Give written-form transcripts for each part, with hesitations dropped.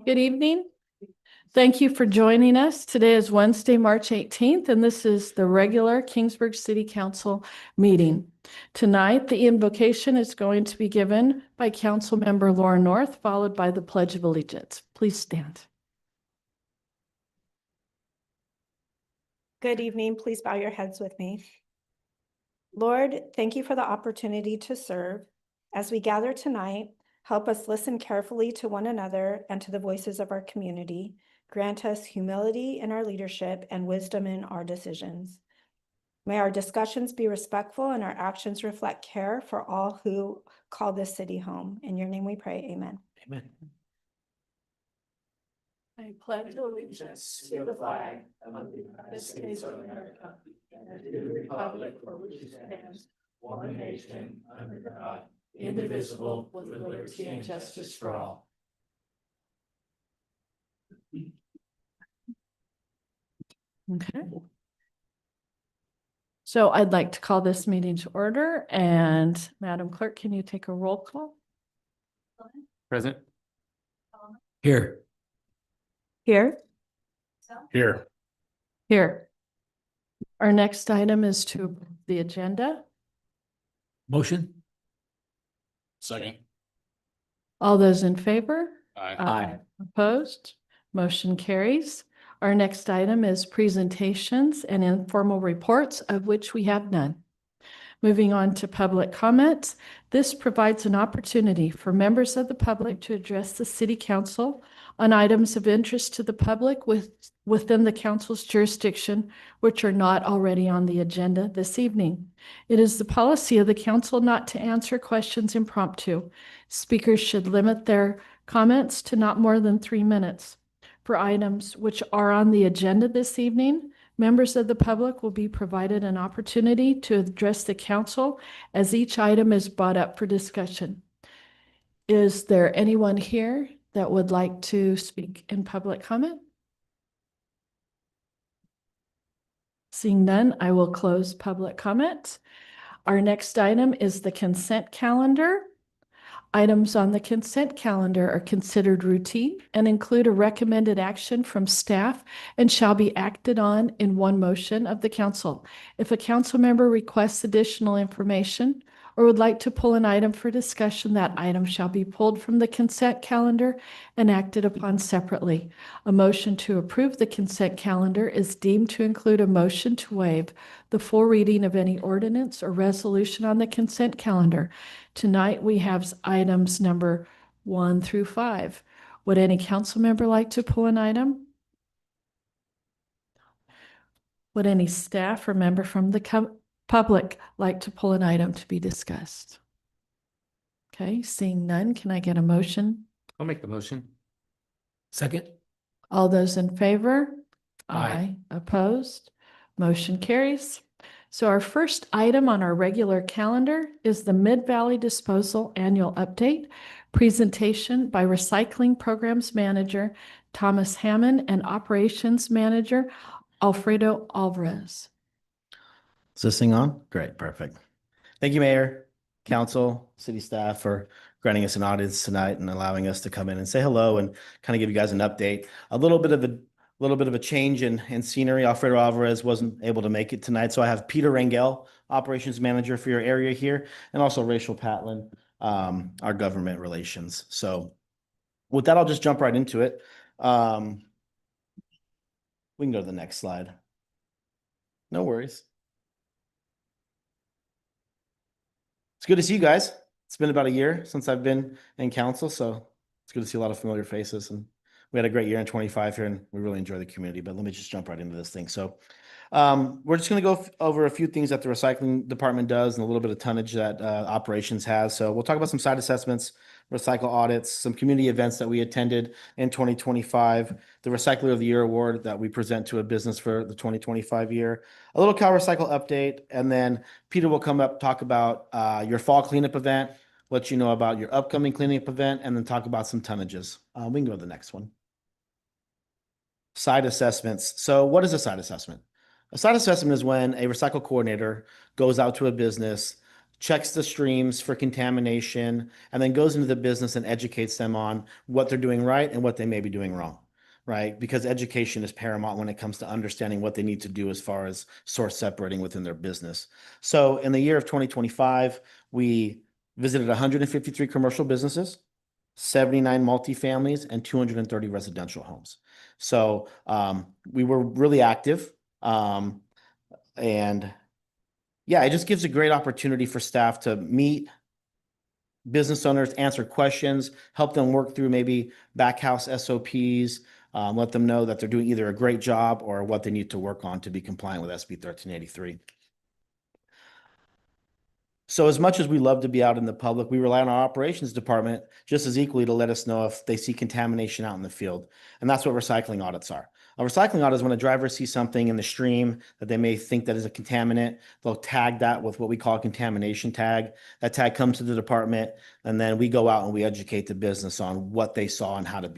Good evening. Thank you for joining us. Today is Wednesday, March 18th, and this is the regular Kingsburg City Council meeting. Tonight, the invocation is going to be given by Council Member Laura North, followed by the Pledge of Allegiance. Please stand. Good evening. Please bow your heads with me. Lord, thank you for the opportunity to serve. As we gather tonight, help us listen carefully to one another and to the voices of our community. Grant us humility in our leadership and wisdom in our decisions. May our discussions be respectful and our actions reflect care for all who call this city home. In your name we pray, amen. Amen. I pledge allegiance to the flag of the United States of America and to the republic for which it stands, one nation, under God, indivisible, with liberty and justice for all. Okay. So I'd like to call this meeting to order, and Madam Clerk, can you take a roll call? Present. Here. Here. Here. Here. Our next item is to approve the agenda. Motion. Second. All those in favor? Aye. Opposed? Motion carries. Our next item is presentations and informal reports, of which we have none. Moving on to public comments, this provides an opportunity for members of the public to address the City Council on items of interest to the public within the council's jurisdiction, which are not already on the agenda this evening. It is the policy of the council not to answer questions impromptu. Speakers should limit their comments to not more than 3 minutes. For items which are on the agenda this evening, members of the public will be provided an opportunity to address the council as each item is brought up for discussion. Is there anyone here that would like to speak in public comment? Seeing none, I will close public comment. Our next item is the consent calendar. Items on the consent calendar are considered routine and include a recommended action from staff and shall be acted on in one motion of the council. If a council member requests additional information or would like to pull an item for discussion, that item shall be pulled from the consent calendar and acted upon separately. A motion to approve the consent calendar is deemed to include a motion to waive the full reading of any ordinance or resolution on the consent calendar. Tonight, we have items number 1 through 5. Would any council member like to pull an item? Would any staff or member from the public like to pull an item to be discussed? Okay, seeing none, can I get a motion? I'll make the motion. Second. All those in favor? Aye. Opposed? Motion carries. So our first item on our regular calendar is the Mid-Valley Disposal Annual Update presentation by Recycling Programs Manager Thomas Hammond and Operations Manager Alfredo Alvarez. Is this thing on? Great, perfect. Thank you, Mayor, Council, City staff for granting us an audience tonight and allowing us to come in and say hello and kind of give you guys an update. A little bit of a change in scenery. Alfredo Alvarez wasn't able to make it tonight, so I have Peter Rangel, Operations Manager for your area here, and also Rachel Patlin, our government relations. So with that, I'll just jump right into it. We can go to the next slide. No worries. It's good to see you guys. It's been about a year since I've been in council, so it's good to see a lot of familiar faces. And we had a great year in 25 here, and we really enjoy the community. But let me just jump right into this thing. So we're just going to go over a few things that the recycling department does and a little bit of tonnage that operations has. So we'll talk about some site assessments, recycle audits, some community events that we attended in 2025, the Recycler of the Year award that we present to a business for the 2025 year, a little Cal Recycle update, and then Peter will come up, talk about your fall cleanup event, let you know about your upcoming cleanup event, and then talk about some tonnages. We can go to the next one. Site assessments. So what is a site assessment? A site assessment is when a recycle coordinator goes out to a business checks the streams for contamination, and then goes into the business and educates them on what they're doing right and what they may be doing wrong, right? Because education is paramount when it comes to understanding what they need to do as far as source separating within their business. So in the year of 2025, we visited 153 commercial businesses, 79 multifamilies, and 230 residential homes. So we were really active. And yeah, it just gives a great opportunity for staff to meet business owners, answer questions, help them work through maybe back house SOPs, let them know that they're doing either a great job or what they need to work on to be compliant with SB 1383. So as much as we love to be out in the public, we rely on our operations department just as equally to let us know if they see contamination out in the field. And that's what recycling audits are. A recycling audit is when a driver sees something in the stream that they may think that is a contaminant. They'll tag that with what we call a contamination tag. That tag comes to the department, and then we go out and we educate the business on what they saw and how to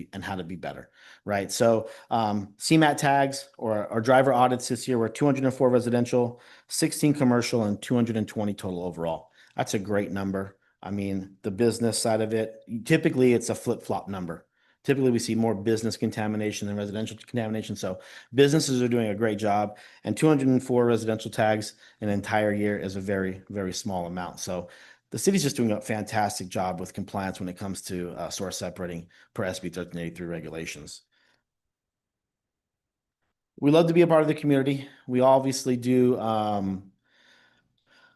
be better, right? So CMAT tags or driver audits this year were 204 residential, 16 commercial, and 220 total overall. That's a great number. I mean, the business side of it, typically it's a flip-flop number. Typically, we see more business contamination than residential contamination. So businesses are doing a great job, and 204 residential tags in an entire year is a very, very small amount. So the city's just doing a fantastic job with compliance when it comes to source separating per SB 1383 regulations. We love to be a part of the community. We obviously do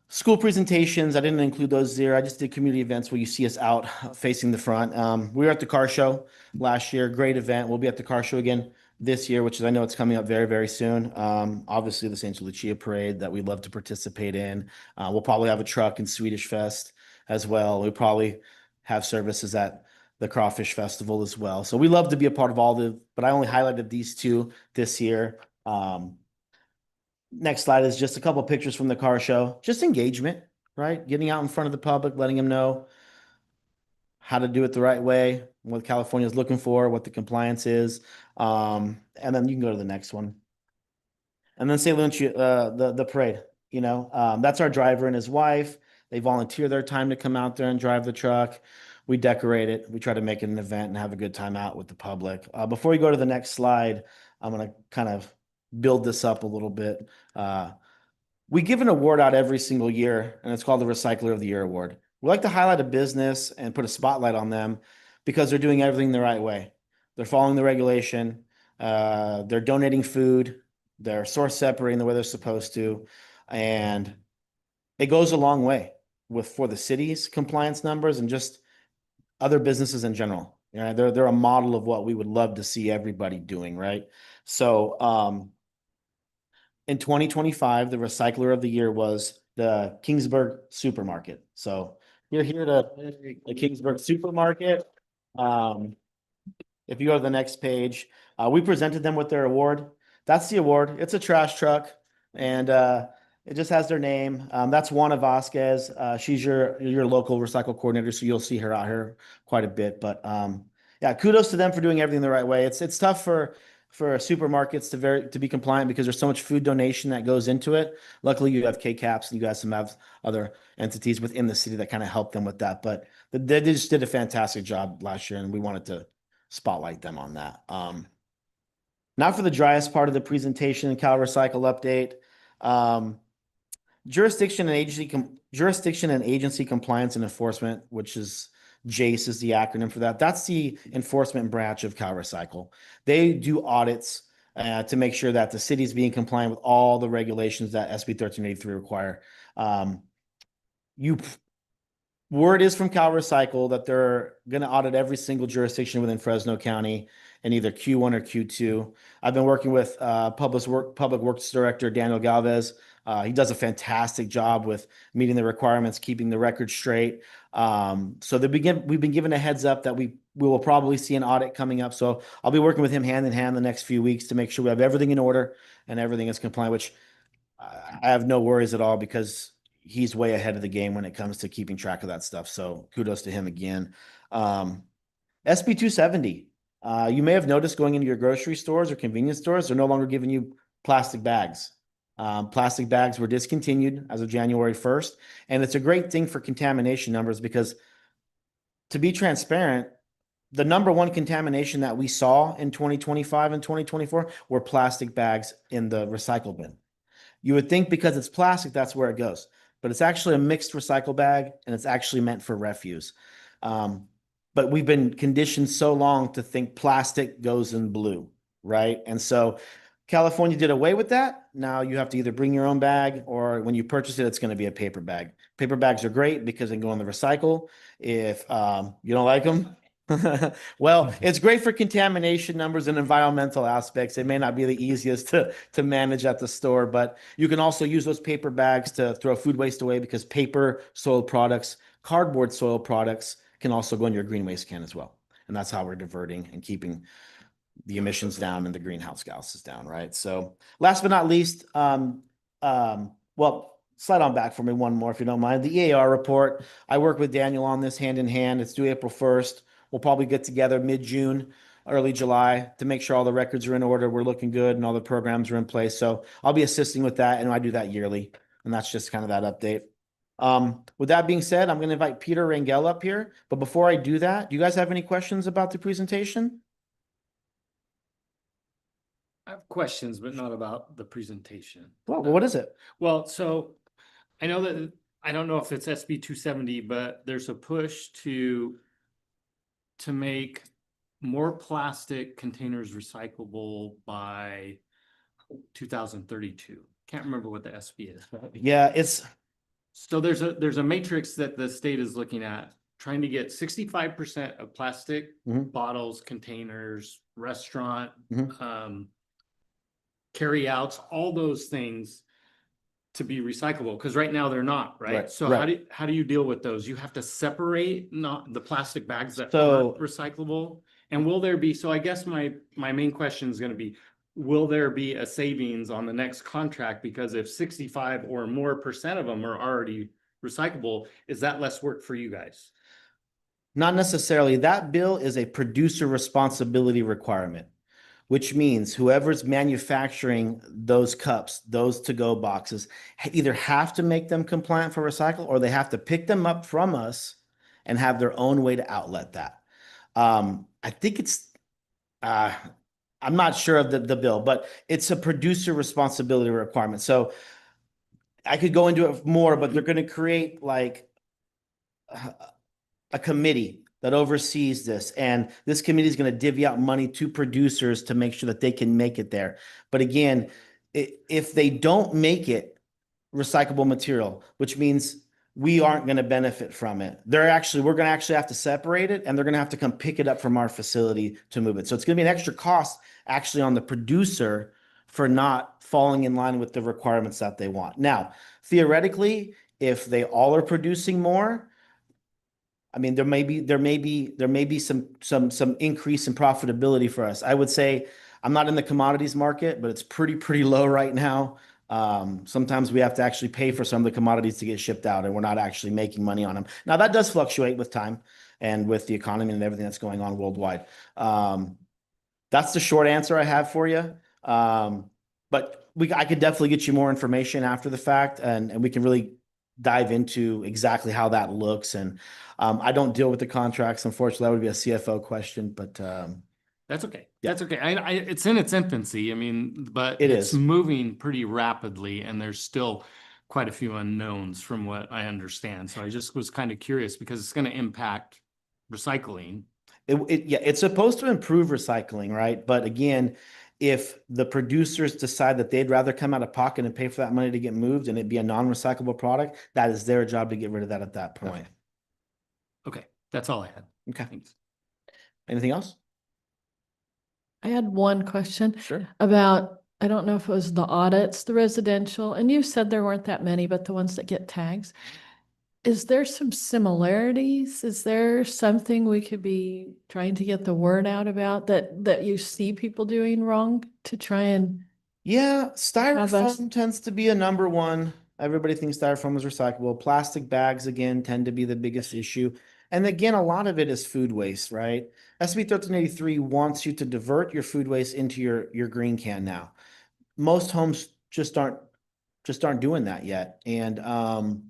school presentations. I didn't include those there. I just did community events where you see us out facing the front. We were at the car show last year. Great event. We'll be at the car show again this year, which is, I know it's coming up very, very soon. Obviously the St. Lucia parade that we'd love to participate in. We'll probably have a truck in Swedish Fest as well. We'll probably have services at the Crawfish Festival as well. So we love to be a part of but I only highlighted these two this year. Next slide is just a couple pictures from the car show. Just engagement, right? Getting out in front of the public, letting them know how to do it the right way, what California is looking for, what the compliance is. And then you can go to the next one. And then St. Lucia, the parade, that's our driver and his wife. They volunteer their time to come out there and drive the truck. We decorate it. We try to make it an event and have a good time out with the public. Before we go to the next slide, I'm going to kind of build this up a little bit. We give an award out every single year, and it's called the Recycler of the Year Award. We like to highlight a business and put a spotlight on them because they're doing everything the right way. They're following the regulation. They're donating food. They're source separating the way they're supposed to. And it goes a long way for the city's compliance numbers and just other businesses in general. They're a model of what we would love to see everybody doing, right? So in 2025, the Recycler of the Year was the Kingsburg Supermarket. So you're here to the Kingsburg Supermarket. If you go to the next page, we presented them with their award. That's the award. It's a trash truck, and it just has their name. That's Juana Vasquez. She's your local recycle coordinator, so you'll see her out here quite a bit. But yeah, kudos to them for doing everything the right way. It's tough for supermarkets to be compliant because there's so much food donation that goes into it. Luckily, you have K-Caps and you guys have other entities within the city that kind of help them with that. But they just did a fantastic job last year, and we wanted to spotlight them on that. Now for the driest part of the presentation, Cal Recycle update. Jurisdiction and agency compliance and enforcement, which is JACE is the acronym for that. That's the enforcement branch of Cal Recycle. They do audits to make sure that the city is being compliant with all the regulations that SB 1383 require. Word is from Cal Recycle that they're going to audit every single jurisdiction within Fresno County in either Q1 or Q2. I've been working with Public Works Director Daniel Galvez. He does a fantastic job with meeting the requirements, keeping the record straight. So we've been given a heads up that we will probably see an audit coming up. So I'll be working with him hand in hand the next few weeks to make sure we have everything in order and everything is compliant, which I have no worries at all because he's way ahead of the game when it comes to keeping track of that stuff. So kudos to him again. SB 270. You may have noticed going into your grocery stores or convenience stores, they're no longer giving you plastic bags. Plastic bags were discontinued as of January 1st. And it's a great thing for contamination numbers because, to be transparent, the number one contamination that we saw in 2025 and 2024 were plastic bags in the recycle bin. You would think because it's plastic, that's where it goes, but it's actually a mixed recycle bag and it's actually meant for refuse. But we've been conditioned so long to think plastic goes in blue, right? And so California did away with that. Now you have to either bring your own bag, or when you purchase it, it's going to be a paper bag. Paper bags are great because they go in the recycle. If you don't like them, well, it's great for contamination numbers and environmental aspects. It may not be the easiest to manage at the store, but you can also use those paper bags to throw food waste away, because paper soil products, cardboard soil products can also go in your green waste can as well. And that's how we're diverting and keeping the emissions down and the greenhouse gases down, right? So last but not least, well, slide on back for me one more if you don't mind. The EAR report, I work with Daniel on this hand in hand. It's due April 1st. We'll probably get together mid-June, early July to make sure all the records are in order, we're looking good, and all the programs are in place. So I'll be assisting with that, and I do that yearly. And that's just kind of that update. With that being said, I'm going to invite Peter Rangel up here. But before I do that, do you guys have any questions about the presentation? I have questions, but not about the presentation. Well, what is it? Well, so I know that, I don't know if it's SB 270, but there's a push to make more plastic containers recyclable by 2032. Can't remember what the SB is. Yeah, it's So there's a matrix that the state is looking at, trying to get 65% of plastic bottles, containers, restaurant, carry outs, all those things to be recyclable, because right now they're not, right? So how do you deal with those? You have to separate not the plastic bags that aren't recyclable. And will there be, so I guess my main question is going to be, will there be a savings on the next contract? Because if 65 or more % of them are already recyclable, is that less work for you guys? not necessarily. That bill is a producer responsibility requirement, which means whoever's manufacturing those cups, those to-go boxes, either have to make them compliant for recycle, or they have to pick them up from us and have their own way to outlet that. I think it's, I'm not sure of the bill, but it's a producer responsibility requirement. So I could go into it more, but they're going to create like a committee that oversees this. And this committee is going to divvy out money to producers to make sure that they can make it there. But again, if they don't make it recyclable material, which means we aren't going to benefit from it. We're going to actually have to separate it, and they're going to have to come pick it up from our facility to move it. So it's going to be an extra cost actually on the producer for not falling in line with the requirements that they want. Now, theoretically, if they all are producing more, I mean, there may be some increase in profitability for us. I would say I'm not in the commodities market, but it's pretty low right now. Sometimes we have to actually pay for some of the commodities to get shipped out, and we're not actually making money on them. Now that does fluctuate with time and with the economy and everything that's going on worldwide. That's the short answer I have for you. But I could definitely get you more information after the fact, and we can really dive into exactly how that looks. And I don't deal with the contracts. Unfortunately, that would be a CFO question, but that's okay. Yeah. That's okay. It's in its infancy. I mean, but it's moving pretty rapidly, and there's still quite a few unknowns from what I understand. So I just was kind of curious because it's going to impact recycling. It's supposed to improve recycling, right? But again, if the producers decide that they'd rather come out of pocket and pay for that money to get moved and it be a non-recyclable product, that is their job to get rid of that at that point. Okay. That's all I had. Okay. Thanks. Anything else? I had one question Sure. about, I don't know if it was the audits, the residential, and you said there weren't that many, but the ones that get tags. Is there some similarities? Is there something we could be trying to get the word out about that you see people doing wrong to try and? Yeah, Have us- styrofoam tends to be a number one. Everybody thinks styrofoam is recyclable. Plastic bags, again, tend to be the biggest issue. And again, a lot of it is food waste, right? SB 1383 wants you to divert your food waste into your green can now. Most homes just aren't just aren't doing that yet. And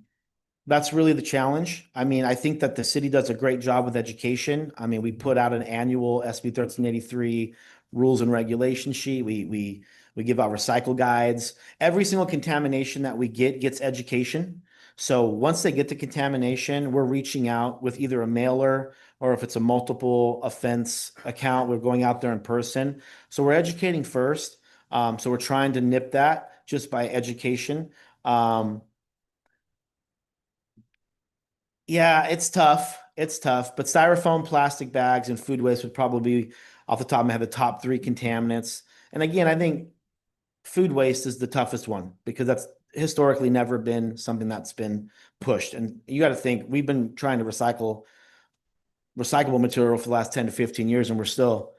that's really the challenge. I mean, I think that the city does a great job with education. I mean, we put out an annual SB 1383 rules and regulation sheet. We give out recycle guides. Every single contamination that we get gets education. So once they get the contamination, we're reaching out with either a mailer or if it's a multiple offense account, we're going out there in person. So we're educating first. So we're trying to nip that just by education. Yeah, it's tough. It's tough, but styrofoam, plastic bags, and food waste would probably be off the top of my head the top three contaminants. And again, I think food waste is the toughest one because that's historically never been something that's been pushed. And you got to think we've been trying to recyclable material for the last 10 to 15 years, and we're still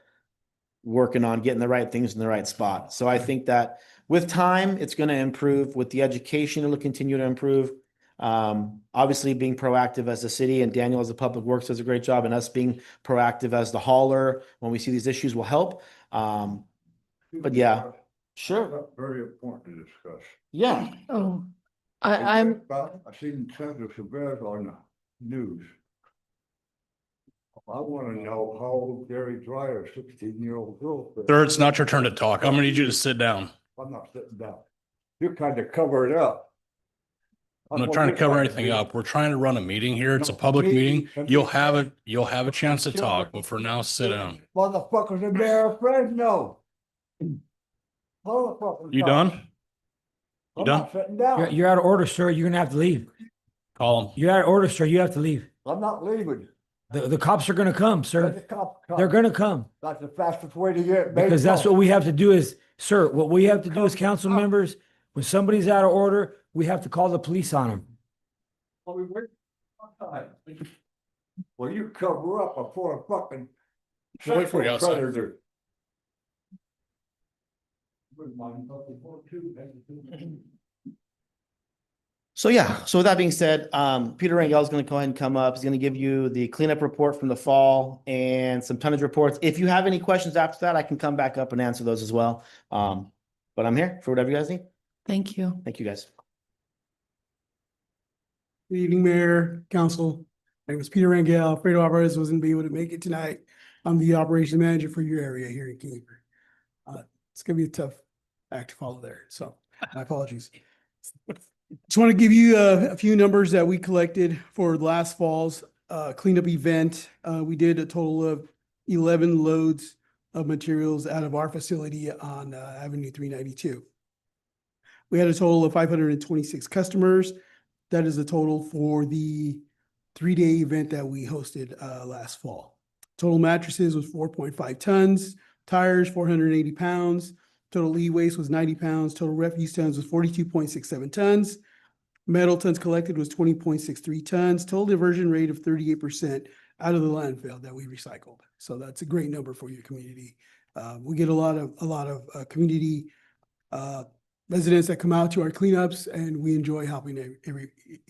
working on getting the right things in the right spot. So I think that with time, it's going to improve. With the education, it'll continue to improve. Obviously being proactive as a city, and Daniel as the public works does a great job, and us being proactive as the hauler when we see these issues will help. But yeah, sure. Very important to discuss. Yeah. Oh, I'm, I seen Senator Chavez on the news. I wanna know how old Gary Dryer, 16-year-old girl. Sir, it's not your turn to talk. I'm gonna need you to sit down. I'm not sitting down. You're kind of covered up. I'm not trying to cover anything up. We're trying to run a meeting here. It's a public meeting. You'll have a chance to talk, but for now, sit down. Motherfuckers in there are Fresno. You done? I'm done? not sitting down. You're out of order, sir. You're gonna have to leave. Call him. You're out of order, sir. You have to leave. I'm not leaving. The cops are gonna come, Let the sir. cop come. They're gonna come That's the fastest way to get. because that's what we have to do is, sir, what we have to do as council Come. members, when somebody's out of order, we have to call the police on them. Well, you cover up before a fucking. Wait for you outside. predator. So yeah, so with that being said, Peter Rangel is going to go ahead and come up. He's going to give you the cleanup report from the fall and some tonnage reports. If you have any questions after that, I can come back up and answer those as well. But I'm here for whatever you guys need. thank you. Thank you guys. Good evening, Mayor, Council. My name is Peter Rangel. Fredo Alvarez wasn't able to make it tonight. I'm the operations manager for your area here in Kingsburg. It's gonna be a tough act to follow there, so my apologies. Just want to give you a few numbers that we collected for last fall's cleanup event. We did a total of 11 loads of materials out of our facility on Avenue 392. We had a total of 526 customers. That is the total for the 3-day event that we hosted last fall. Total mattresses was 4.5 tons, tires 480 pounds, total e-waste was 90 pounds, total refuse tons was 42.67 tons, metal tons collected was 20.63 tons, total diversion rate of 38% out of the landfill that we recycled. So that's a great number for your community. We get a lot of community residents that come out to our cleanups, and we enjoy helping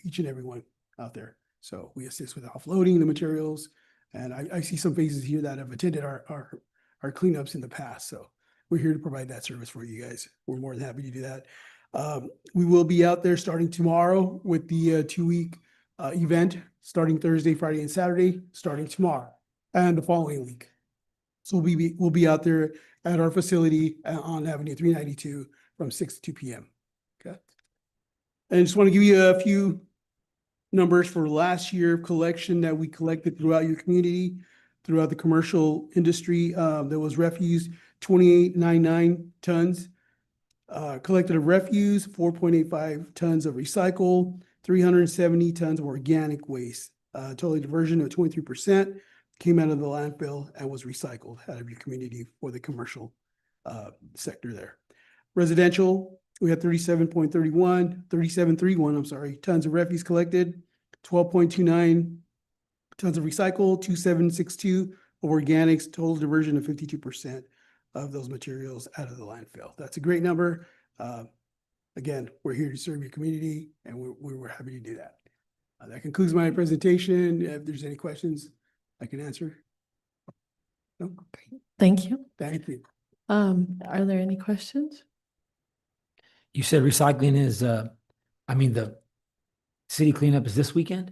each and every one out there. So we assist with offloading the materials, and I see some faces here that have attended our cleanups in the past. So we're here to provide that service for you guys. We're more than happy to do that. We will be out there starting tomorrow with the 2-week event, starting Thursday, Friday, and Saturday, starting tomorrow and the following week. So we'll be out there at our facility on Avenue 392 from 6 to 2 p.m. Okay. And I just want to give you a few numbers for last year collection that we collected throughout your community, throughout the commercial industry. There was refuse, 2899 tons. Collected of refuse, 4.85 tons of recycle, 370 tons of organic waste. Total diversion of 23% came out of the landfill and was recycled out of your community for the commercial sector there. Residential, we had 37.31 tons of refuse collected, 12.29 tons of recycle, 2762 of organics, total diversion of 52% of those materials out of the landfill. That's a great number. Again, we're here to serve your community, and we're happy to do that. That concludes my presentation. If there's any questions, I can answer. No? Thank you. Thank you. Are there any questions? You said recycling is, the city cleanup is this weekend,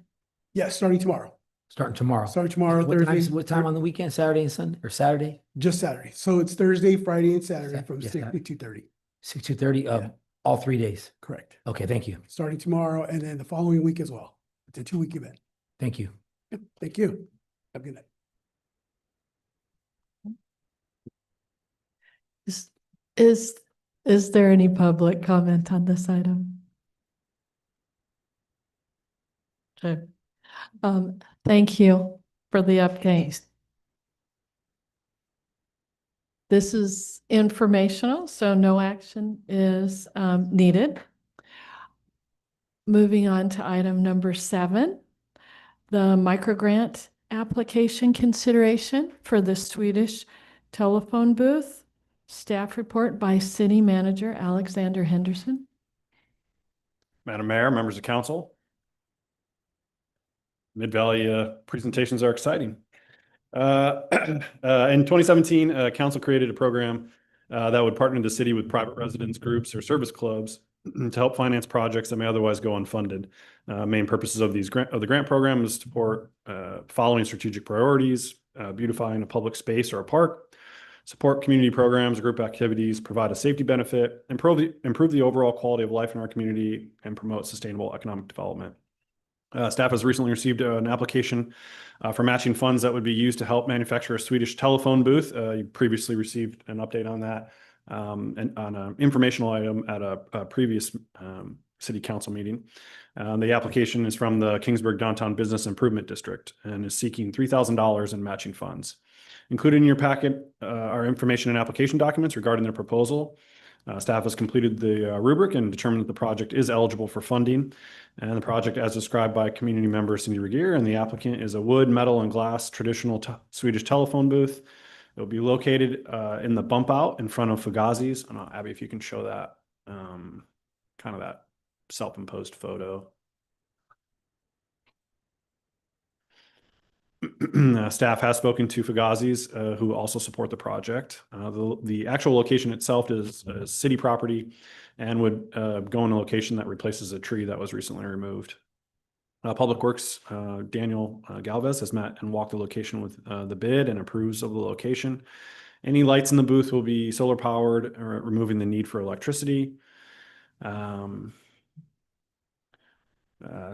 Yes, starting tomorrow. starting tomorrow. Starting tomorrow, What time, Thursday. what time on the weekend, Saturday and Sunday, or Saturday? Just Saturday. So it's Thursday, Friday, and Saturday from Yes, 6 to 2:30. 6 to 30, Yeah. all 3 days. Correct. Okay, thank you. Starting tomorrow and then the following week as well. It's a 2-week event. Thank you. Yep, thank you. Have a good night. Is, is, is there any public comment on this item? Okay. Thank you for the update. This is informational, so no action is needed. Moving on to item number 7, the microgrant application consideration for the Swedish telephone booth. Staff report by City Manager Alexander Henderson. Madam Mayor, members of council. Mid-Valley presentations are exciting. In 2017, council created a program that would partner the city with private residence groups or service clubs to help finance projects that may otherwise go unfunded. Main purposes of the grant program is to support following strategic priorities: beautifying a public space or a park, support community programs, group activities, provide a safety benefit, improve the overall quality of life in our community, and promote sustainable economic development. Staff has recently received an application for matching funds that would be used to help manufacture a Swedish telephone booth. You previously received an update on that and on an informational item at a previous city council meeting. The application is from the Kingsburg Downtown Business Improvement District and is seeking $3,000 in matching funds. Included in your packet are information and application documents regarding their proposal. Staff has completed the rubric and determined that the project is eligible for funding. And the project, as described by community member Cindy Regier and the applicant, is a wood, metal, and glass traditional Swedish telephone booth. It will be located in the bump out in front of Fugazi's. I don't know, Abby, if you can show that, kind of that self-imposed photo. Staff has spoken to Fugazi's, who also support the project. The actual location itself is city property and would go in a location that replaces a tree that was recently removed. Public Works, Daniel Galvez has met and walked the location with the bid and approves of the location. Any lights in the booth will be solar powered, removing the need for electricity.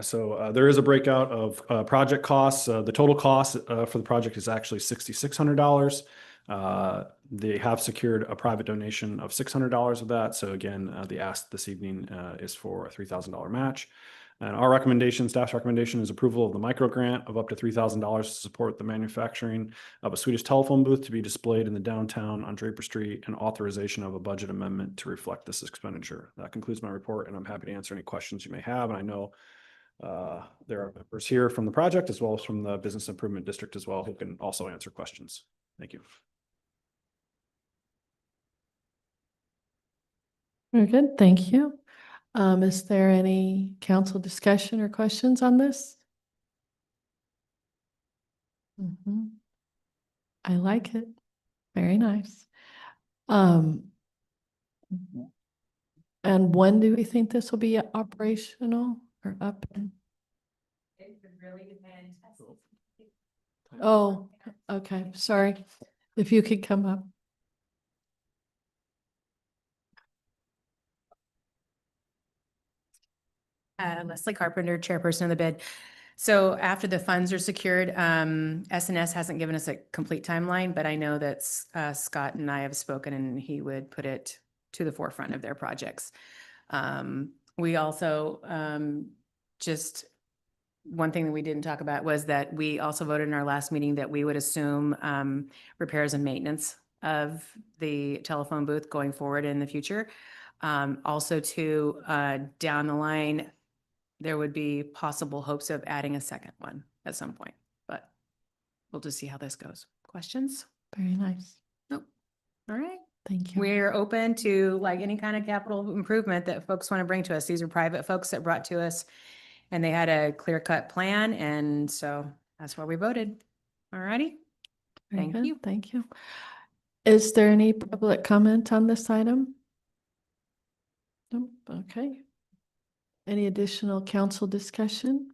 So there is a breakout of project costs. The total cost for the project is actually $6,600. They have secured a private donation of $600 of that. So again, the ask this evening is for a $3,000 match. And our recommendation, staff's recommendation, is approval of the micro grant of up to $3,000 to support the manufacturing of a Swedish telephone booth to be displayed in the downtown on Draper Street, and authorization of a budget amendment to reflect this expenditure. That concludes my report, and I'm happy to answer any questions you may have. And I know there are members here from the project as well as from the Business Improvement District as well who can also answer questions. Thank you. Very good, thank you. Is there any council discussion or questions on this? I like it. Very nice. And when do we think this will be operational or up? It would really depend. Oh, okay, sorry. If you could come up. Leslie Carpenter, chairperson of the bid. So after the funds are secured, SNS hasn't given us a complete timeline, but I know that Scott and I have spoken and he would put it to the forefront of their projects. We also just one thing that we didn't talk about was that we also voted in our last meeting that we would assume repairs and maintenance of the telephone booth going forward in the future. Also to down the line, there would be possible hopes of adding a second one at some point, but we'll just see how this goes. Questions? Very nice. Nope. All right. Thank you. We're open to like any kind of capital improvement that folks want to bring to us. These are private folks that brought to us and they had a clear-cut plan. And so that's why we voted. All righty. Very Thank good, you. Thank you. Is there any public comment on this item? Nope, okay. Any additional council discussion?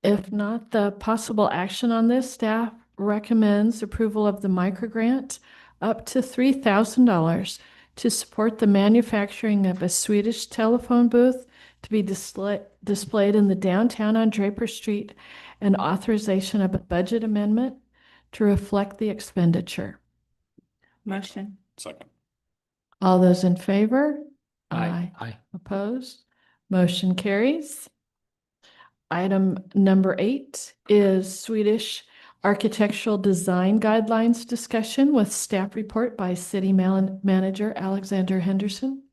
If not, the possible action on this, staff recommends approval of the microgrant up to $3,000 to support the manufacturing of a Swedish telephone booth to be displayed in the downtown on Draper Street, and authorization of a budget amendment to reflect the expenditure. Motion. Second. All those in favor? Aye. Opposed? Motion carries. Item number 8 is Swedish architectural design guidelines discussion with staff report by City Manager Alexander Henderson.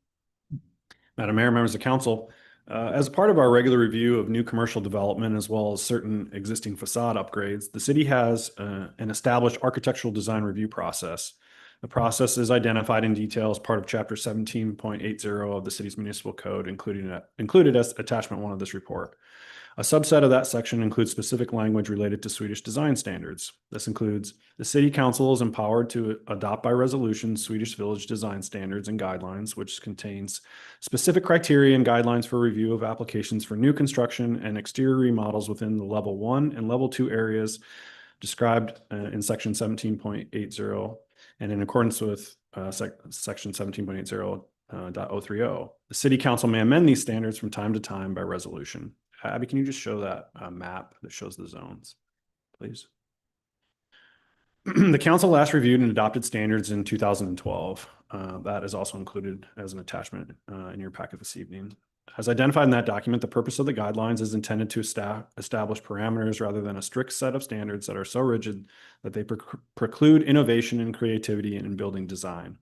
Madam Mayor, members of council, as part of our regular review of new commercial development as well as certain existing facade upgrades, the city has an established architectural design review process. The process is identified in detail as part of Chapter 17.80 of the city's municipal code, included as attachment 1 of this report. A subset of that section includes specific language related to Swedish design standards. This includes the city council is empowered to adopt by resolution Swedish village design standards and guidelines, which contains specific criteria and guidelines for review of applications for new construction and exterior remodels within the level 1 and level 2 areas described in section 17.80 and in accordance with section 17.80.030. The city council may amend these standards from time to time by resolution. Abby, can you just show that map that shows the zones, please? The council last reviewed and adopted standards in 2012. That is also included as an attachment in your packet this evening. As identified in that document, the purpose of the guidelines is intended to establish parameters rather than a strict set of standards that are so rigid that they preclude innovation and creativity in building design.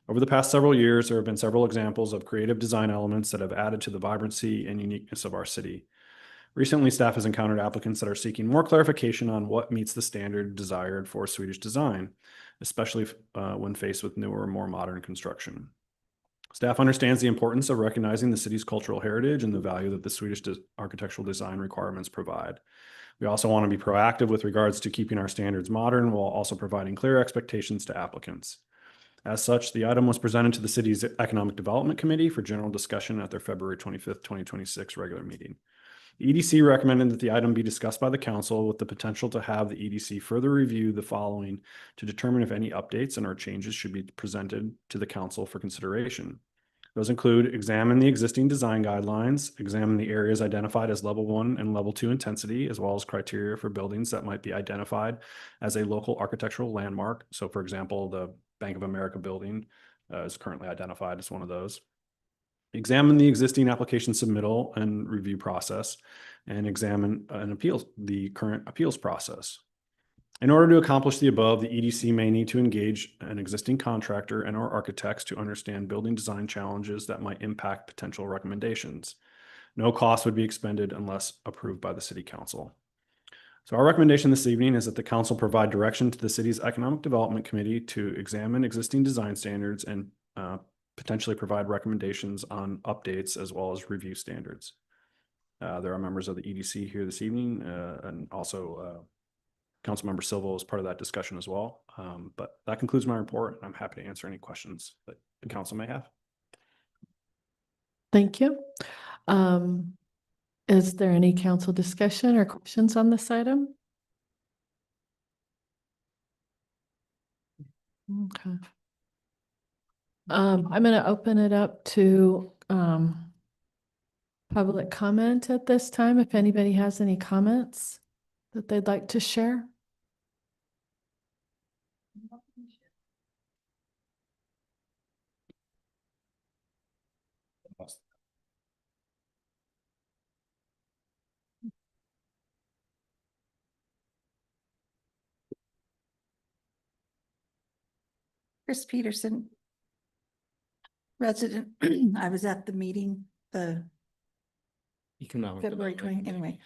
Over the past several years, there have been several examples of creative design elements that have added to the vibrancy and uniqueness of our city. Recently, staff has encountered applicants that are seeking more clarification on what meets the standard desired for Swedish design, especially when faced with newer, more modern construction. Staff understands the importance of recognizing the city's cultural heritage and the value that the Swedish architectural design requirements provide. We also want to be proactive with regards to keeping our standards modern while also providing clear expectations to applicants. As such, the item was presented to the city's Economic Development Committee for general discussion at their February 25th, 2026 regular meeting. The EDC recommended that the item be discussed by the council with the potential to have the EDC further review the following to determine if any updates and or changes should be presented to the council for consideration. Those include examine the existing design guidelines, examine the areas identified as level 1 and level 2 intensity, as well as criteria for buildings that might be identified as a local architectural landmark. So for example, the Bank of America building is currently identified as one of those. Examine the existing application submittal and review process, and examine the current appeals process. In order to accomplish the above, the EDC may need to engage an existing contractor and or architects to understand building design challenges that might impact potential recommendations. No cost would be expended unless approved by the City Council. So our recommendation this evening is that the council provide direction to the city's Economic Development Committee to examine existing design standards and potentially provide recommendations on updates as well as review standards. There are members of the EDC here this evening, and also Councilmember Silva was part of that discussion as well. But that concludes my report, and I'm happy to answer any questions that the council may have. Thank you. Is there any council discussion or questions on this item? Okay. I'm going to open it up to public comment at this time. If anybody has any comments that they'd like to share. Chris Peterson, resident. I was at the meeting, the February 20, anyway.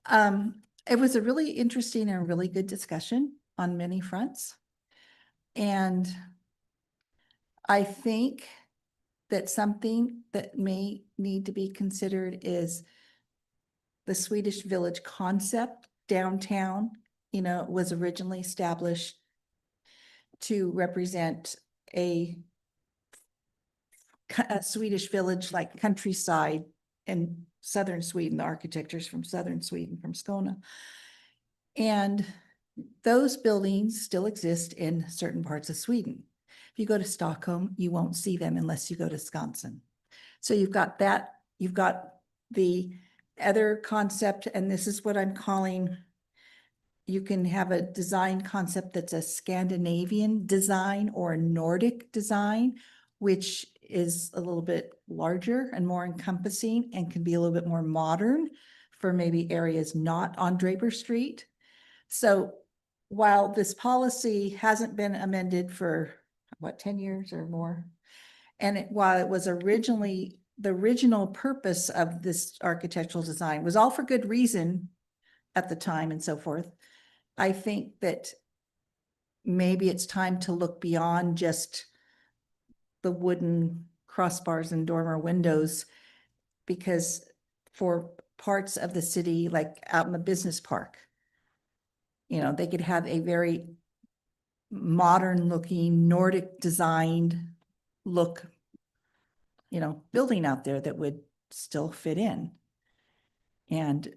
It was a really interesting and really good discussion on many fronts. And I think that something that may need to be considered is the Swedish village concept downtown. You know, it was originally established to represent a a Swedish village like countryside in southern Sweden. The architecture's from southern Sweden, from Skåne. And those buildings still exist in certain parts of Sweden. If you go to Stockholm, you won't see them unless you go to Skansen. So you've got that, you've got the other concept, and this is what I'm calling, you can have a design concept that's a Scandinavian design or a Nordic design, which is a little bit larger and more encompassing and can be a little bit more modern for maybe areas not on Draper Street. So while this policy hasn't been amended for, what, 10 years or more? And while it was originally, the original purpose of this architectural design was all for good reason at the time and so forth, I think that maybe it's time to look beyond just the wooden crossbars and dormer windows, because for parts of the city, like out in the business park, you know, they could have a very modern looking Nordic designed look, you know, building out there that would still fit in. And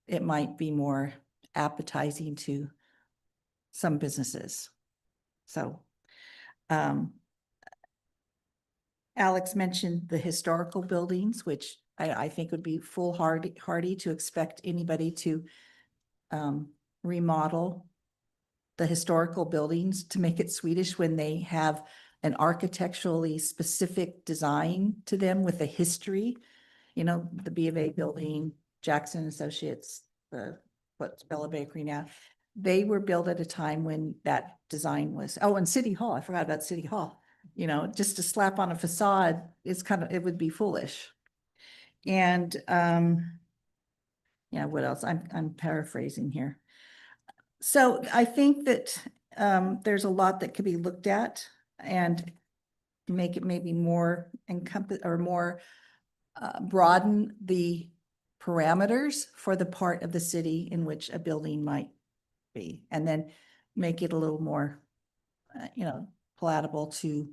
it might be more appetizing to some businesses. So, Alex mentioned the historical buildings, which I think would be foolhardy to expect anybody to remodel the historical buildings to make it Swedish when they have an architecturally specific design to them with a history. You know, the B of A building, Jackson Associates, what's Bella Bakery now. They were built at a time when that design was, oh, and City Hall, I forgot about City Hall. You know, just to slap on a facade is kind of, it would be foolish. And yeah, what else? I'm paraphrasing here. So I think that there's a lot that could be looked at and make it maybe more encompass or more broaden the parameters for the part of the city in which a building might be, and then make it a little more, you know, palatable to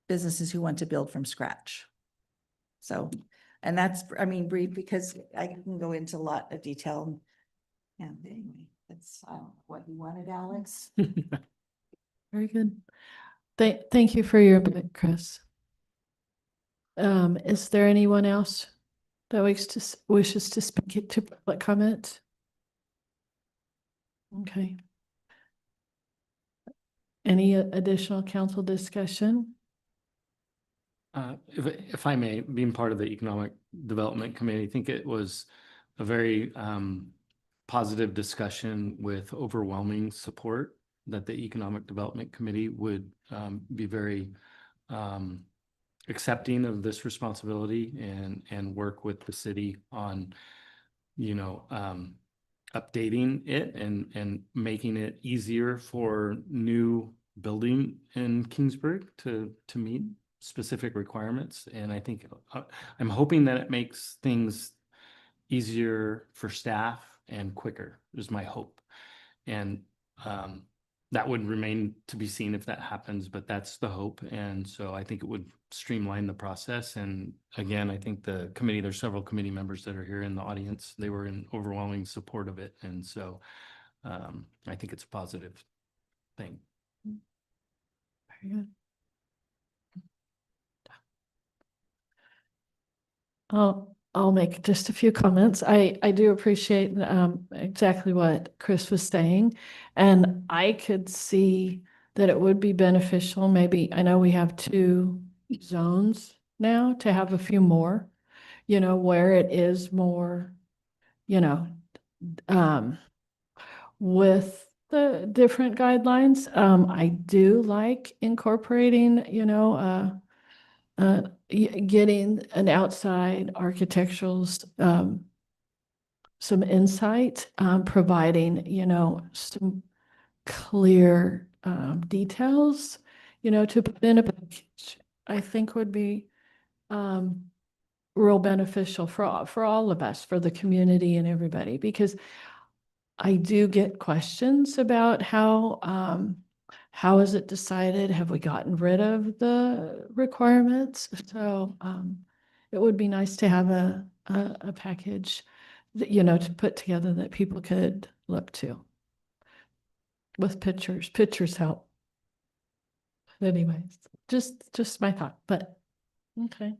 businesses who want to build from scratch. So, and that's, I mean, brief, because I can go into a lot of detail. Yeah, anyway, that's what you wanted, Alex. Very good. Thank you for your input, Chris. Is there anyone else that wishes to speak to public comment? Okay. Any additional council discussion? If I may, being part of the Economic Development Committee, I think it was a very positive discussion with overwhelming support that the Economic Development Committee would be very accepting of this responsibility and work with the city on, you know, updating it and making it easier for new building in Kingsburg to meet specific requirements. And I think I'm hoping that it makes things easier for staff and quicker is my hope. And that would remain to be seen if that happens, but that's the hope. And so I think it would streamline the process. And again, I think the committee, there's several committee members that are here in the audience. They were in overwhelming support of it. And so I think it's a positive thing. Very good. I'll make just a few comments. I do appreciate exactly what Chris was saying, and I could see that it would be beneficial. Maybe, I know we have 2 zones now, to have a few more, you know, where it is more, you know, with the different guidelines. I do like incorporating, you know, getting an outside architectural some insight, providing, you know, some clear details, you know, to put in a package, I think would be real beneficial for all of us, for the community and everybody, because I do get questions about how How is it decided? Have we gotten rid of the requirements? So it would be nice to have a package that, to put together that people could look to with pictures. Pictures help. Anyways, just my thought, but okay.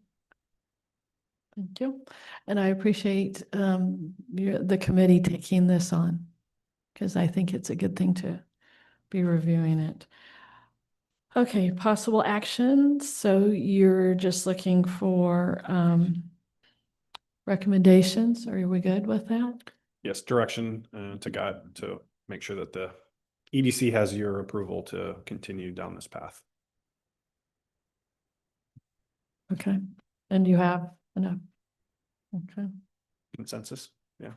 Thank you. And I appreciate the committee taking this on because I think it's a good thing to be reviewing it. Okay, possible actions. So you're just looking for recommendations. Are we good with that? Yes, direction to guide, to make sure that the EDC has your approval to continue down this path. Okay. And you have enough. Okay, Consensus, yeah.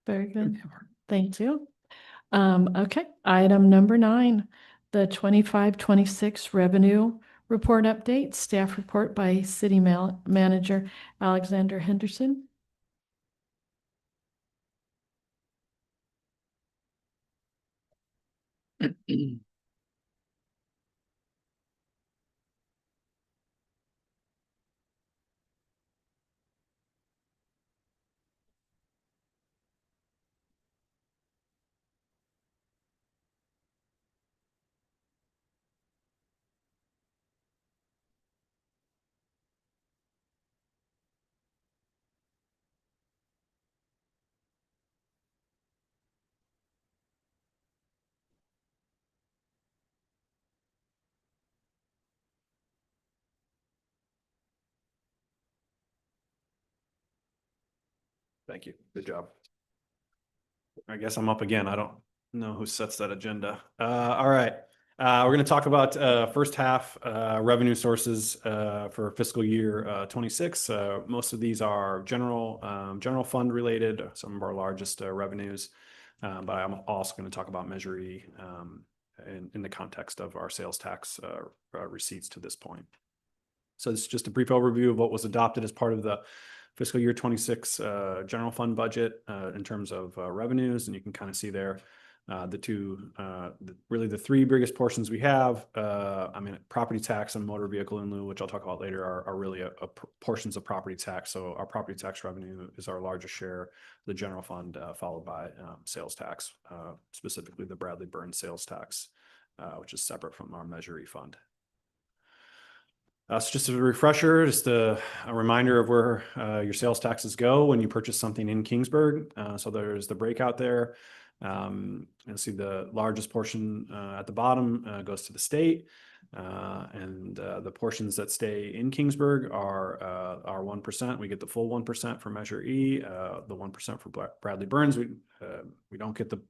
very good. Thank you. Okay, item number 9, the 25-26 revenue report update, staff report by City Manager Alexander Henderson. Thank you. Good job. I guess I'm up again. I don't know who sets that agenda. All right. We're going to talk about first half revenue sources for fiscal year 26. Most of these are general fund related, some of our largest revenues. But I'm also going to talk about Measure E in the context of our sales tax receipts to this point. So this is just a brief overview of what was adopted as part of the fiscal year 26 general fund budget in terms of revenues. And you can kind of see there really the three biggest portions we have. Property tax and motor vehicle in lieu, which I'll talk about later, are really portions of property tax. So our property tax revenue is our largest share, the general fund, followed by sales tax, specifically the Bradley Burns sales tax, which is separate from our Measure E fund. So just a refresher, just a reminder of where your sales taxes go when you purchase something in Kingsburg. So there's the breakout there. You'll see the largest portion at the bottom goes to the state. And the portions that stay in Kingsburg are 1%. We get the full 1% for Measure E, the 1% for Bradley Burns. We don't get the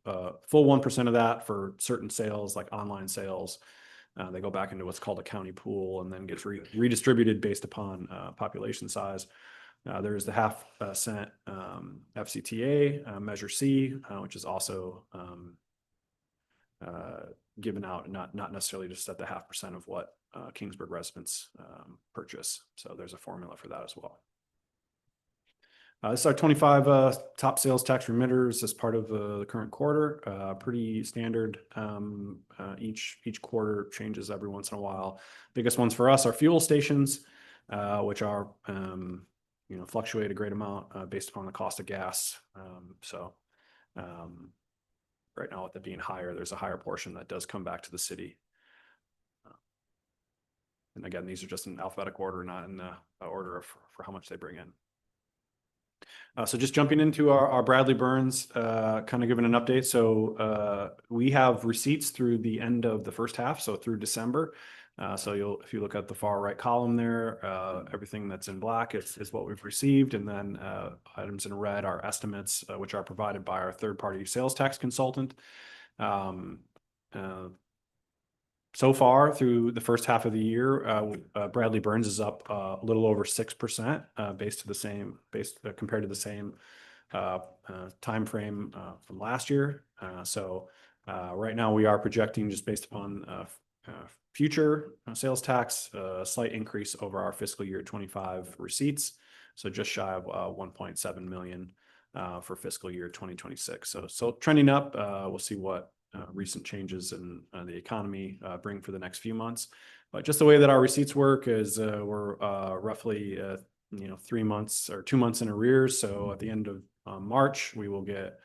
full 1% of that for certain sales like online sales. They go back into what's called a county pool and then gets redistributed based upon population size. There's the half-cent FCTA, Measure C, which is also given out, not necessarily just at the 0.5% of what Kingsburg residents purchase. So there's a formula for that as well. This is our 25 top sales tax remitters as part of the current quarter. Pretty standard. Each quarter changes every once in a while. Biggest ones for us are fuel stations, which are fluctuate a great amount based upon the cost of gas. Right now, with it being higher, there's a higher portion that does come back to the city. And again, these are just in alphabetical order, not in the order for how much they bring in. So just jumping into our Bradley Burns, kind of giving an update. So we have receipts through the end of the first half, so through December. So if you look at the far right column there, everything that's in black is what we've received. And then items in red are estimates, which are provided by our third-party sales tax consultant. So far through the first half of the year, Bradley Burns is up a little over 6% compared to the same time frame from last year. So right now we are projecting, just based upon future sales tax, a slight increase over our fiscal year 25 receipts. So just shy of 1.7 million for fiscal year 2026. So trending up. We'll see what recent changes in the economy bring for the next few months. But just the way that our receipts work is we're roughly 3 months or 2 months in arrears. So at the end of March, we will get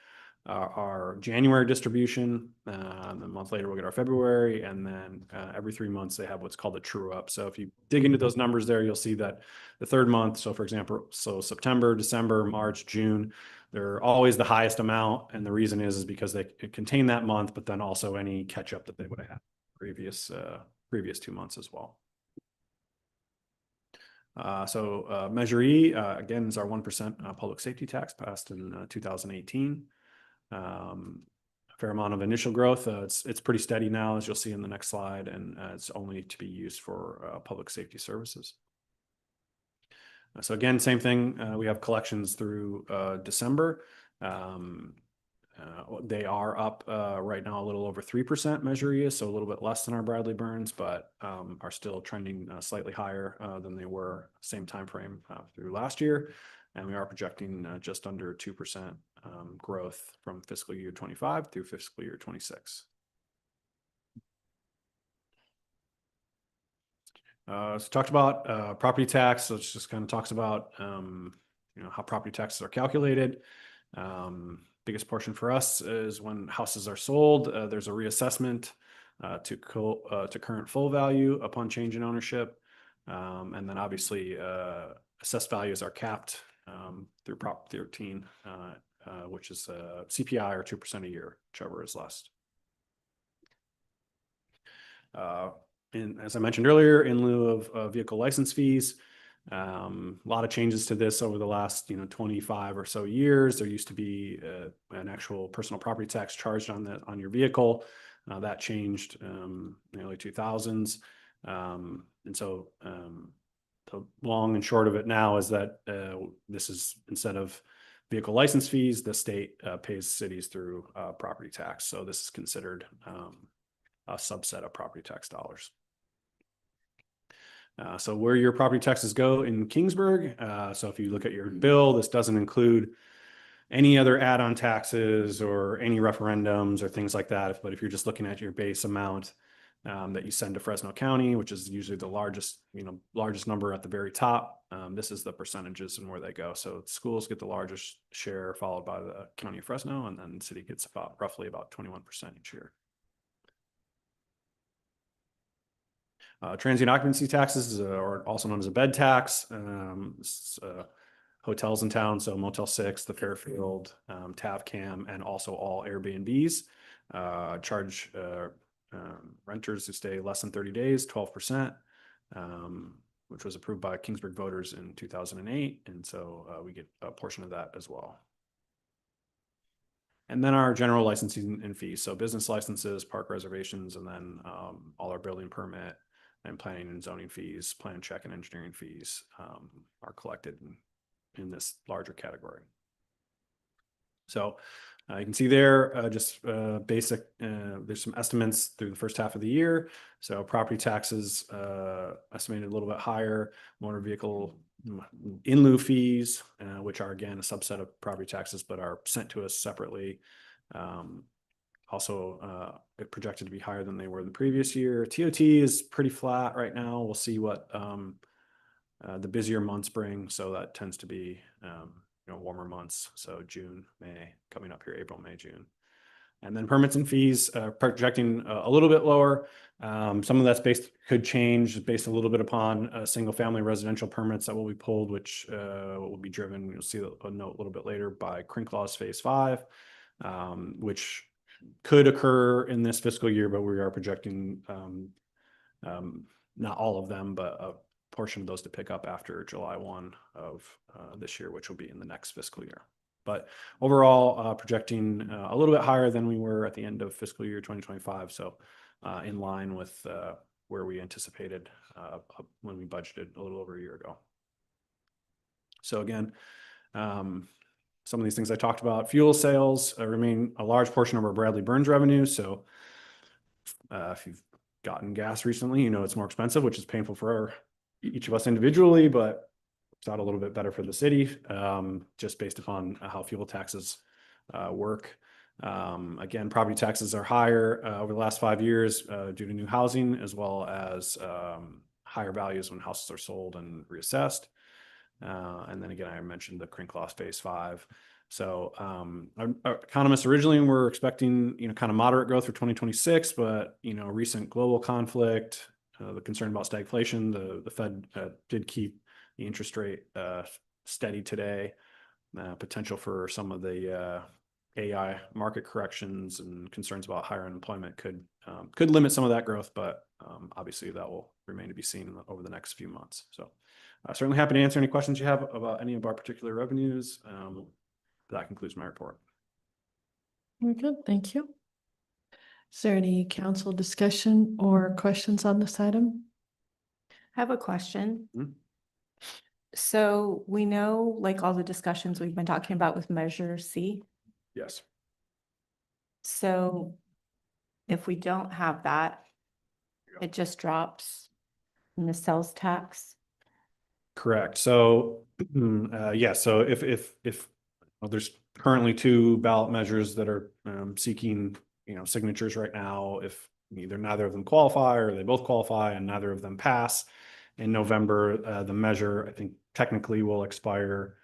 our January distribution. A month later, we'll get our February, and then every 3 months they have what's called a true up. So if you dig into those numbers there, you'll see that the third month, so for example, September, December, March, June, they're always the highest amount. And the reason is because they contain that month, but then also any catch up that they would have had previous 2 months as well. Measure E, again, is our 1% public safety tax passed in 2018. A fair amount of initial growth. It's pretty steady now, as you'll see in the next slide, and it's only to be used for public safety services. So again, same thing. We have collections through December. They are up right now a little over 3% Measure E, so a little bit less than our Bradley Burns, but are still trending slightly higher than they were same time frame through last year. And we are projecting just under 2% growth from fiscal year 25 through fiscal year 26. So talked about property tax. So it just kind of talks about how property taxes are calculated. Biggest portion for us is when houses are sold, there's a reassessment to current full value upon change in ownership. And then obviously assessed values are capped through Prop 13, which is CPI or 2% a year, whichever is less. As I mentioned earlier, in lieu of vehicle license fees, a lot of changes to this over the last 25 or so years. There used to be an actual personal property tax charged on your vehicle. That changed in the early 2000s. And so the long and short of it now is that this is, instead of vehicle license fees, the state pays cities through property tax. So this is considered a subset of property tax dollars. So where your property taxes go in Kingsburg. So if you look at your bill, this doesn't include any other add-on taxes or any referendums or things like that. But if you're just looking at your base amount that you send to Fresno County, which is usually the largest number at the very top, this is the percentages and where they go. So schools get the largest share, followed by the County of Fresno, and then the city gets roughly about 21% each year. Transient occupancy taxes, or also known as a bed tax. Hotels in town, so Motel 6, the Fairfield, TavCam, and also all Airbnbs charge renters who stay less than 30 days, 12%, which was approved by Kingsburg voters in 2008. And so we get a portion of that as well. And then our general licensing and fees. So business licenses, park reservations, and then all our building permit and planning and zoning fees, plan check and engineering fees are collected in this larger category. So you can see there just basic, there's some estimates through the first half of the year. So property taxes estimated a little bit higher, motor vehicle in lieu fees, which are again a subset of property taxes, but are sent to us separately. Also projected to be higher than they were the previous year. TOT is pretty flat right now. We'll see what the busier months bring. So that tends to be warmer months. So June, May, coming up here, April, May, June. And then permits and fees projecting a little bit lower. Some of that's could change based a little bit upon single family residential permits that will be pulled, which will be driven, you'll see a note a little bit later, by Crink Laws Phase 5, which could occur in this fiscal year, but we are projecting not all of them, but a portion of those to pick up after July 1 of this year, which will be in the next fiscal year. But overall, projecting a little bit higher than we were at the end of fiscal year 2025. So in line with where we anticipated when we budgeted a little over a year ago. So again, some of these things I talked about. Fuel sales remain a large portion of our Bradley Burns revenue. So if you've gotten gas recently, it's more expensive, which is painful for each of us individually, but it's out a little bit better for the city, just based upon how fuel taxes work. Again, property taxes are higher over the last 5 years due to new housing, as well as higher values when houses are sold and reassessed. And then again, I mentioned the crink loss phase 5. So our economists originally were expecting, kind of moderate growth for 2026, but, recent global conflict, the concern about stagflation, the Fed did keep the interest rate steady today. Potential for some of the AI market corrections and concerns about higher unemployment could limit some of that growth, but obviously that will remain to be seen over the next few months. So certainly happy to answer any questions you have about any of our particular revenues. That concludes my report. Very good, thank you. Is there any council discussion or questions on this item? I have a question. Mhm. So we know, like all the discussions we've been talking about with Measure C. Yes. So if we don't have that, it just drops in the sales tax. Correct. So, yeah, so if well, there's currently 2 ballot measures that are seeking, signatures right now. If neither of them qualify or they both qualify and neither of them pass in November, the measure, I think technically will expire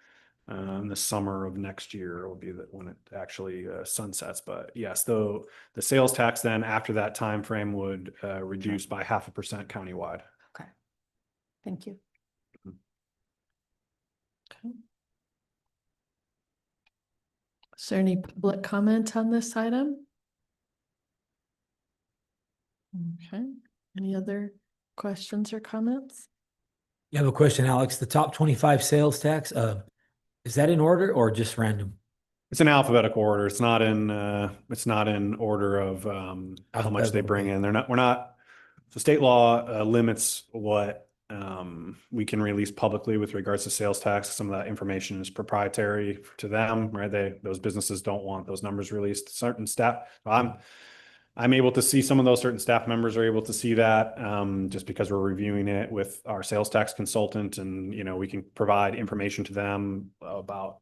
in the summer of next year will be when it actually sunsets. But yes, though the sales tax then after that time frame would reduce by 0.5% countywide. Okay. Thank you. Okay. Is there any public comment on this item? Okay, any other questions or comments? You have a question, Alex. The top 25 sales tax, is that in order or just random? It's in alphabetical order. It's not in order of how much they bring in. So state law limits what we can release publicly with regards to sales tax. Some of that information is proprietary to them, right? Those businesses don't want those numbers released. Certain staff, I'm able to see some of those. Certain staff members are able to see that just because we're reviewing it with our sales tax consultant, and we can provide information to them about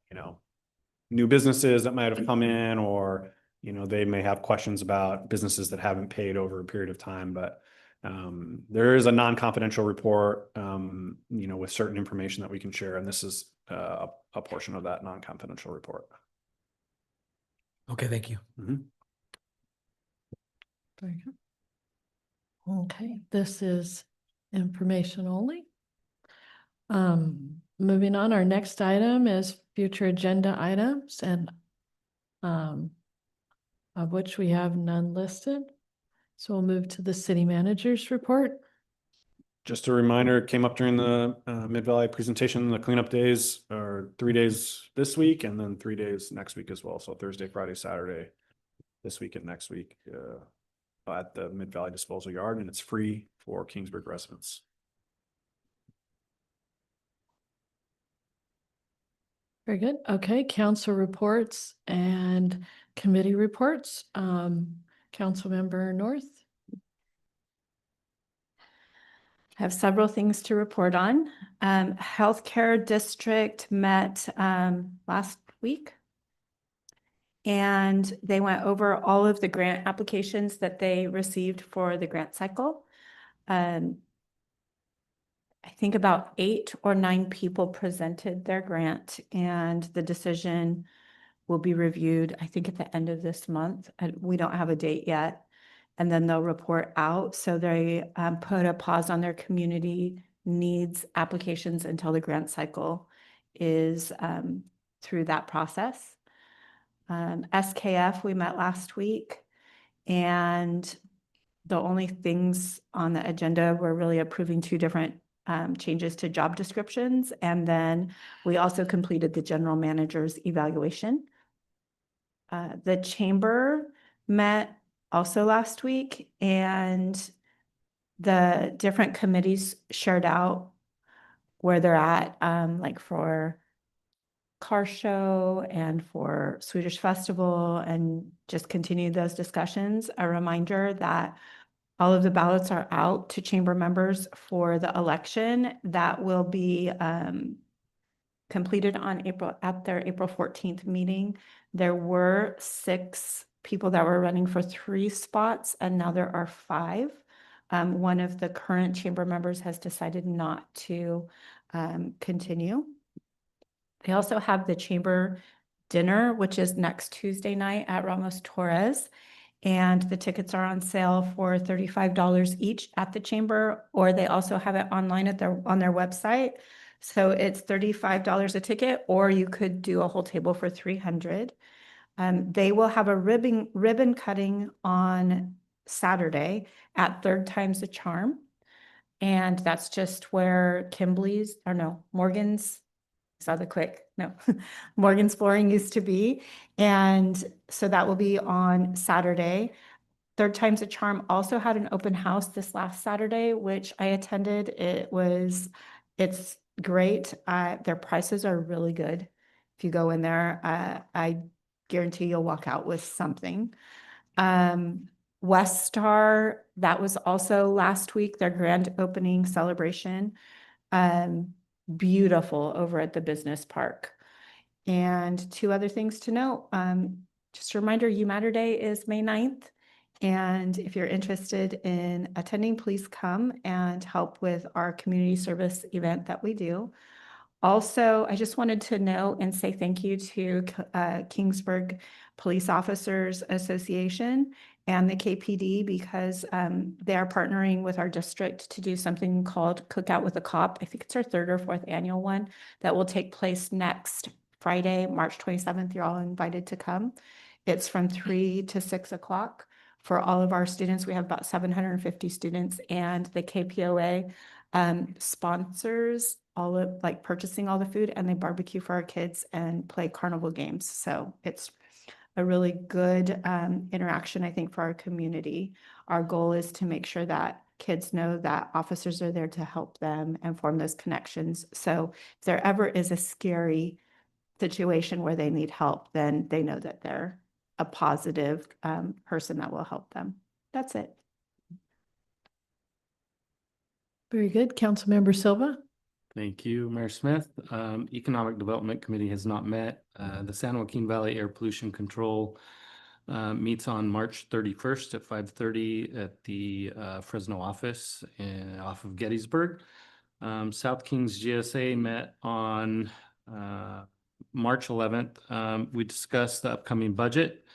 new businesses that might have come in, or they may have questions about businesses that haven't paid over a period of time. But there is a non-confidential report with certain information that we can share, and this is a portion of that non-confidential report. Okay, thank you. Very good. Okay, this is information only. Moving on, our next item is future agenda items, and of which we have none listed. So we'll move to the city manager's report. Just a reminder, it came up during the Mid-Valley presentation, the cleanup days are 3 days this week and then 3 days next week as well. So Thursday, Friday, Saturday, this week and next week at the Mid-Valley disposal yard, and it's free for Kingsburg residents. Very good. Okay, council reports and committee reports. Councilmember North. I have several things to report on. Healthcare District met last week, and they went over all of the grant applications that they received for the grant cycle. I think about 8 or 9 people presented their grant, and the decision will be reviewed, I think, at the end of this month. And we don't have a date yet. And then they'll report out. So they put a pause on their community needs applications until the grant cycle is through that process. SKF, we met last week, and the only things on the agenda were really approving 2 different changes to job descriptions. And then we also completed the general manager's evaluation. The chamber met also last week, and the different committees shared out where they're at, like for car show and for Swedish festival, and just continue those discussions. A reminder that all of the ballots are out to chamber members for the election. That will be completed on at their April 14th meeting. There were 6 people that were running for 3 spots, and now there are 5. One of the current chamber members has decided not to continue. They also have the chamber dinner, which is next Tuesday night at Ramos Torres. And the tickets are on sale for $35 each at the chamber, or they also have it online on their website. So it's $35 a ticket, or you could do a whole table for $300. They will have a ribbon cutting on Saturday at Third Time's a Charm. And that's just where Morgan's, saw the quick, no, Morgan's Flooring used to be. And so that will be on Saturday. Third Time's a Charm also had an open house this last Saturday, which I attended. It's great. Their prices are really good. If you go in there, I guarantee you'll walk out with something. West Star, that was also last week, their grand opening celebration. Beautiful over at the business park. And 2 other things to note. Just a reminder, You Matter Day is May 9th. And if you're interested in attending, please come and help with our community service event that we do. Also, I just wanted to know and say thank you to Kingsburg Police Officers Association and the KPD, because they are partnering with our district to do something called Cookout with a Cop. I think it's our 3rd or 4th annual one that will take place next Friday, March 27th. You're all invited to come. It's from 3 to 6 o'clock for all of our students. We have about 750 students, and the KPOA sponsors all of purchasing all the food, and they barbecue for our kids and play carnival games. So it's a really good interaction, I think, for our community. Our goal is to make sure that kids know that officers are there to help them and form those connections. So if there ever is a scary situation where they need help, then they know that they're a positive person that will help them. That's it. Very good. Councilmember Silva. Thank you, Mayor Smith. Economic Development Committee has not met. The San Joaquin Valley Air Pollution Control meets on March 31st at 5:30 at the Fresno office off of Gettysburg. South Kings GSA met on March 11th. We discussed the upcoming budget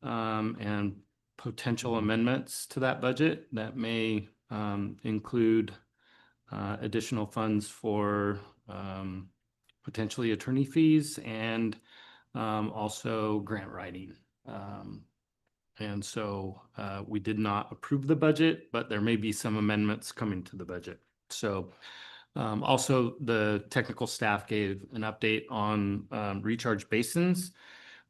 and potential amendments to that budget that may include additional funds for potentially attorney fees and also grant writing. And so we did not approve the budget, but there may be some amendments coming to the budget. So also the technical staff gave an update on recharge basins,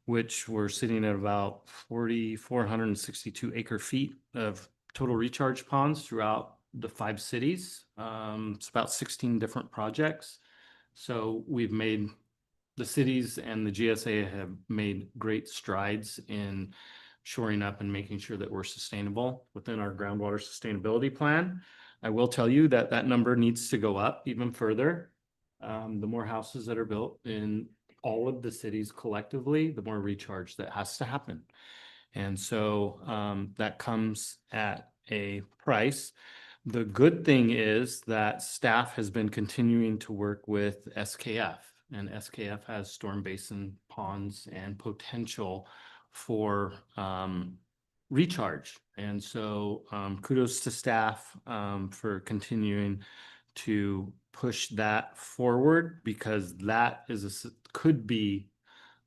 which were sitting at about 4,462 acre feet of total recharge ponds throughout the 5 cities. It's about 16 different projects. So the cities and the GSA have made great strides in shoring up and making sure that we're sustainable within our groundwater sustainability plan. I will tell you that that number needs to go up even further. The more houses that are built in all of the cities collectively, the more recharge that has to happen. And so that comes at a price. The good thing is that staff has been continuing to work with SKF, and SKF has storm basin ponds and potential for recharge. And so kudos to staff for continuing to push that forward, because that could be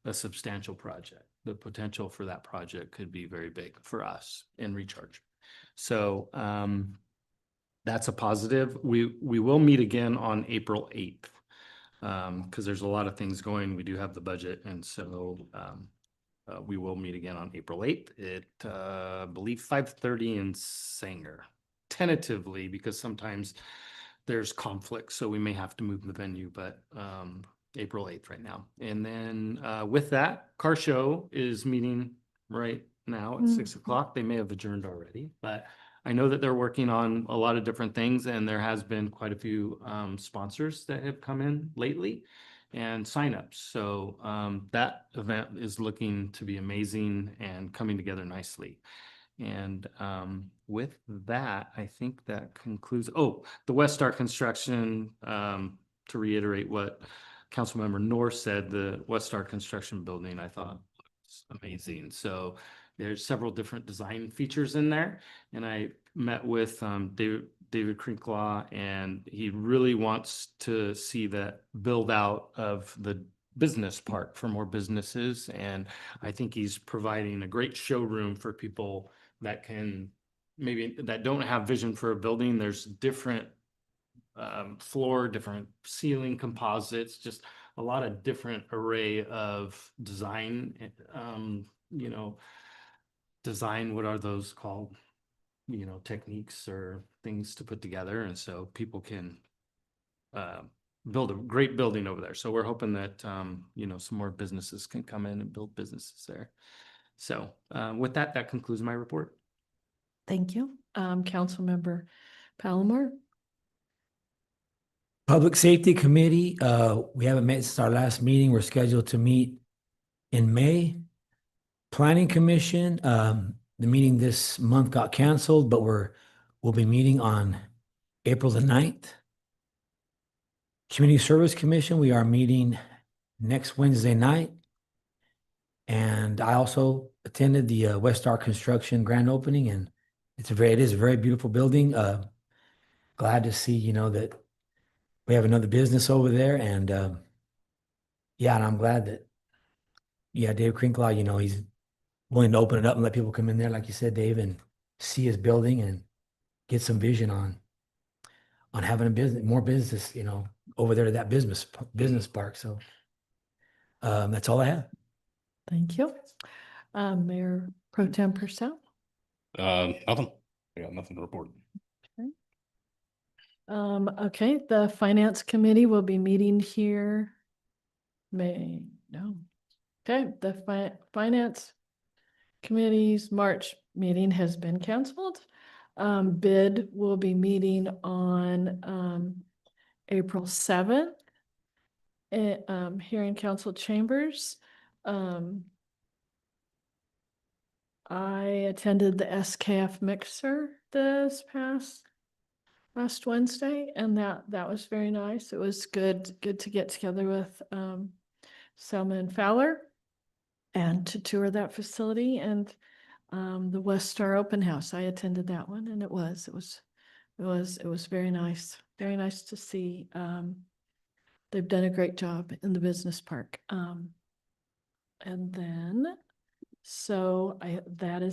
a substantial project. The potential for that project could be very big for us in recharge. So that's a positive. We will meet again on April 8th because there's a lot of things going. We do have the budget, and so we will meet again on April 8th at I believe 5:30 in Sanger, tentatively, because sometimes there's conflict, so we may have to move the venue, but April 8th right now. And then with that, Car Show is meeting right now at 6 o'clock. They may have adjourned already, but I know that they're working on a lot of different things, and there has been quite a few sponsors that have come in lately. and signups. So that event is looking to be amazing and coming together nicely. And with that, I think that concludes, the West Star Construction, to reiterate what Councilmember North said, the West Star Construction building, I thought was amazing. So there's several different design features in there. And I met with David Crinklaw, and he really wants to see that build out of the business park for more businesses. And I think he's providing a great showroom for people that can maybe that don't have vision for a building. There's different floor, different ceiling composites, just a lot of different array of design, design, what are those called? Techniques or things to put together. And so people can build a great building over there. So we're hoping that, some more businesses can come in and build businesses there. So with that, that concludes my report. Thank you. Councilmember Palomar. Public Safety Committee, we haven't met since our last meeting. We're scheduled to meet in May. Planning Commission, the meeting this month got canceled, but we'll be meeting on April the 9th. Community Service Commission, we are meeting next Wednesday night. And I also attended the West Star Construction grand opening, and it is a very beautiful building. Glad to see, that we have another business over there, and and I'm glad that Dave Crinklaw, he's willing to open it up and let people come in there, like you said, Dave, and see his building and get some vision on having more business, over there to that business park. So that's all I have. Thank you. Mayor Pro Tem Purcell. Nothing. I got nothing to report. Okay, the Finance Committee will be meeting here. Okay, the Finance Committee's March meeting has been canceled. Bid will be meeting on April 7th here in council chambers. I attended the SKF mixer last Wednesday, and that was very nice. It was good to get together with Selma and Fowler and to tour that facility, and the West Star Open House. I attended that one, and it was very nice. Very nice to see. They've done a great job in the business park. And then, that is